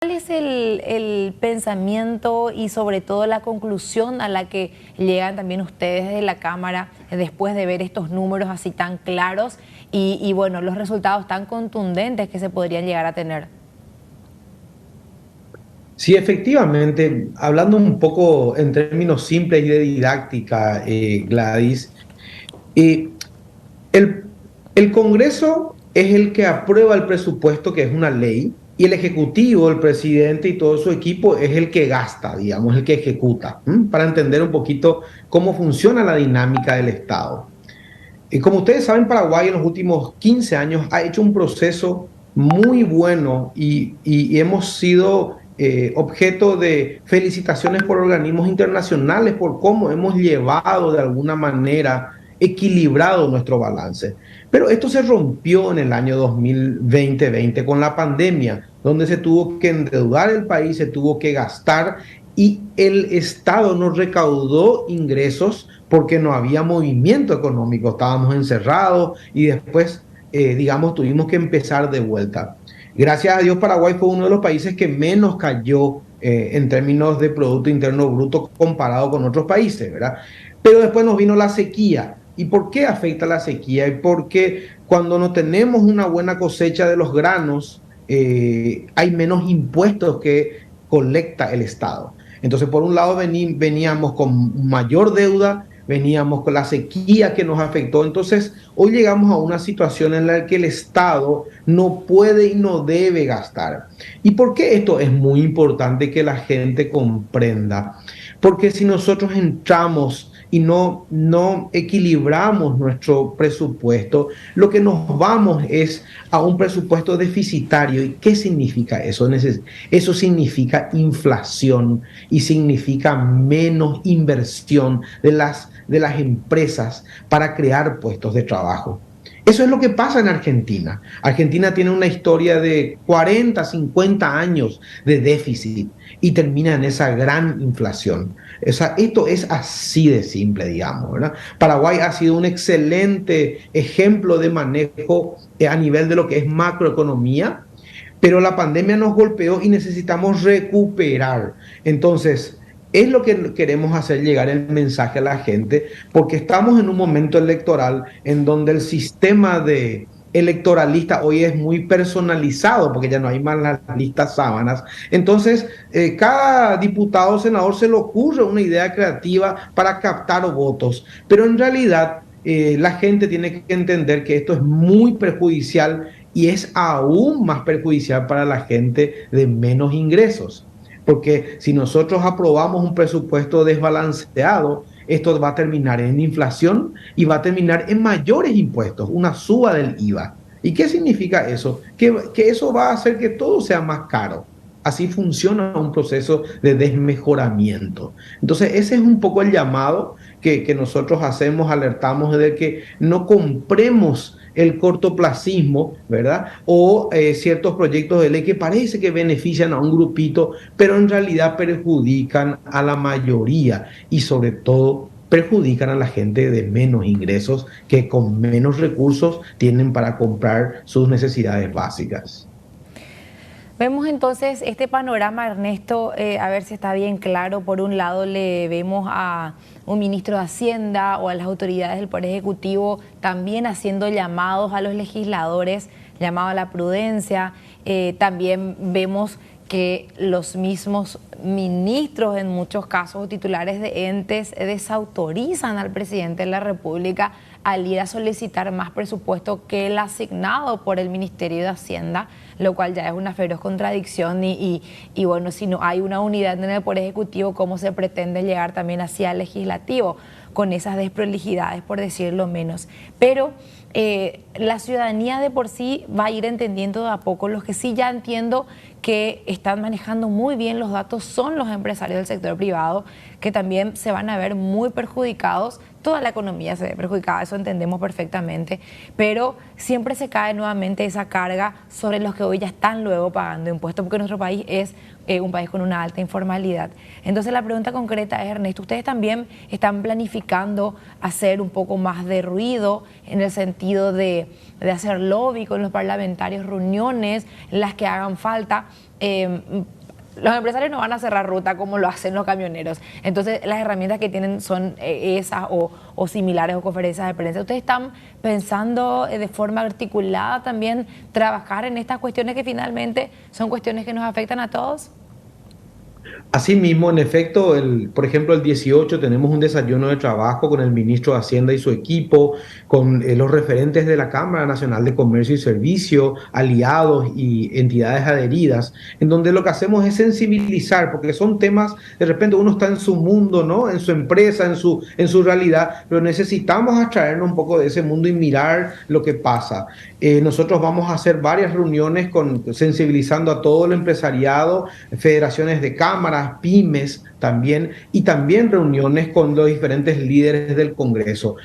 ¿Cuál es el pensamiento y sobre todo la conclusión a la que llegan también ustedes de la Cámara después de ver estos números así tan claros y bueno, los resultados tan contundentes que se podrían llegar a tener? Sí, efectivamente, hablando un poco en términos simples y de didáctica, Gladys, eh, el, el Congreso es el que aprueba el presupuesto, que es una ley, y el Ejecutivo, el presidente y todo su equipo es el que gasta, digamos, el que ejecuta, para entender un poquito cómo funciona la dinámica del Estado. Como ustedes saben, Paraguay en los últimos 15 años ha hecho un proceso muy bueno y hemos sido objeto de felicitaciones por organismos internacionales por cómo hemos llevado de alguna manera equilibrado nuestro balance. Pero esto se rompió en el año 2020 con la pandemia, donde se tuvo que endeudar el país, se tuvo que gastar y el Estado no recaudó ingresos porque no había movimiento económico, estábamos encerrados y después, digamos, tuvimos que empezar de vuelta. Gracias a Dios, Paraguay fue uno de los países que menos cayó en términos de Producto Interno Bruto comparado con otros países, ¿verdad? Pero después nos vino la sequía. ¿Y por qué afecta la sequía? Y porque cuando no tenemos una buena cosecha de los granos, hay menos impuestos que colecta el Estado. Entonces, por un lado veníamos con mayor deuda, veníamos con la sequía que nos afectó. Entonces, hoy llegamos a una situación en la que el Estado no puede y no debe gastar. ¿Y por qué esto es muy importante que la gente comprenda? Porque si nosotros entramos y no equilibramos nuestro presupuesto, lo que nos vamos es a un presupuesto deficitario. ¿Y qué significa eso? Eso significa inflación y significa menos inversión de las empresas para crear puestos de trabajo. Eso es lo que pasa en Argentina. Argentina tiene una historia de 40, 50 años de déficit y termina en esa gran inflación. O sea, esto es así de simple, digamos, ¿verdad? Paraguay ha sido un excelente ejemplo de manejo a nivel de lo que es macroeconomía, pero la pandemia nos golpeó y necesitamos recuperar. Entonces, es lo que queremos hacer llegar el mensaje a la gente, porque estamos en un momento electoral en donde el sistema de electoralista hoy es muy personalizado, porque ya no hay más las listas sábanas. Entonces, cada diputado o senador se le ocurre una idea creativa para captar votos, pero en realidad la gente tiene que entender que esto es muy perjudicial y es aún más perjudicial para la gente de menos ingresos. Porque si nosotros aprobamos un presupuesto desbalanceado, esto va a terminar en inflación y va a terminar en mayores impuestos, una suba del IVA. ¿Y qué significa eso? Que eso va a hacer que todo sea más caro. Así funciona un proceso de desmejoramiento. Entonces, ese es un poco el llamado que nosotros hacemos, alertamos de que no compremos el cortoplacismo, ¿verdad? O ciertos proyectos de ley que parece que benefician a un grupito, pero en realidad perjudican a la mayoría y sobre todo perjudican a la gente de menos ingresos que con menos recursos tienen para comprar sus necesidades básicas. Vemos entonces este panorama, Ernesto, a ver si está bien claro. Por un lado le vemos a un ministro de Hacienda o a las autoridades del Poder Ejecutivo también haciendo llamados a los legisladores, llamado a la prudencia. También vemos que los mismos ministros, en muchos casos, o titulares de entes, desautorizan al presidente de la República al ir a solicitar más presupuesto que el asignado por el Ministerio de Hacienda, lo cual ya es una feroz contradicción y bueno, si no hay una unidad en el Poder Ejecutivo, ¿cómo se pretende llegar también hacia el Legislativo? Con esas desprolijidades, por decirlo menos. Pero la ciudadanía de por sí va a ir entendiendo de a poco. Los que sí ya entiendo que están manejando muy bien los datos son los empresarios del sector privado, que también se van a ver muy perjudicados. Toda la economía se ve perjudicada, eso entendemos perfectamente, pero siempre se cae nuevamente esa carga sobre los que hoy ya están luego pagando impuestos porque nuestro país es un país con una alta informalidad. Entonces la pregunta concreta es, Ernesto, ¿ustedes también están planificando hacer un poco más de ruido en el sentido de hacer lobby con los parlamentarios, reuniones en las que hagan falta? Los empresarios no van a cerrar ruta como lo hacen los camioneros. Entonces, las herramientas que tienen son esas o similares o conferencias de prensa. ¿Ustedes están pensando de forma articulada también trabajar en estas cuestiones que finalmente son cuestiones que nos afectan a todos? Asimismo, en efecto, por ejemplo, el 18 tenemos un desayuno de trabajo con el ministro de Hacienda y su equipo, con los referentes de la Cámara Nacional de Comercio y Servicio, aliados y entidades adheridas, en donde lo que hacemos es sensibilizar, porque son temas, de repente uno está en su mundo, ¿no? En su empresa, en su realidad, pero necesitamos atraernos un poco de ese mundo y mirar lo que pasa. Nosotros vamos a hacer varias reuniones sensibilizando a todo el empresariado, federaciones de cámaras, pymes también, y también reuniones con los diferentes líderes del Congreso.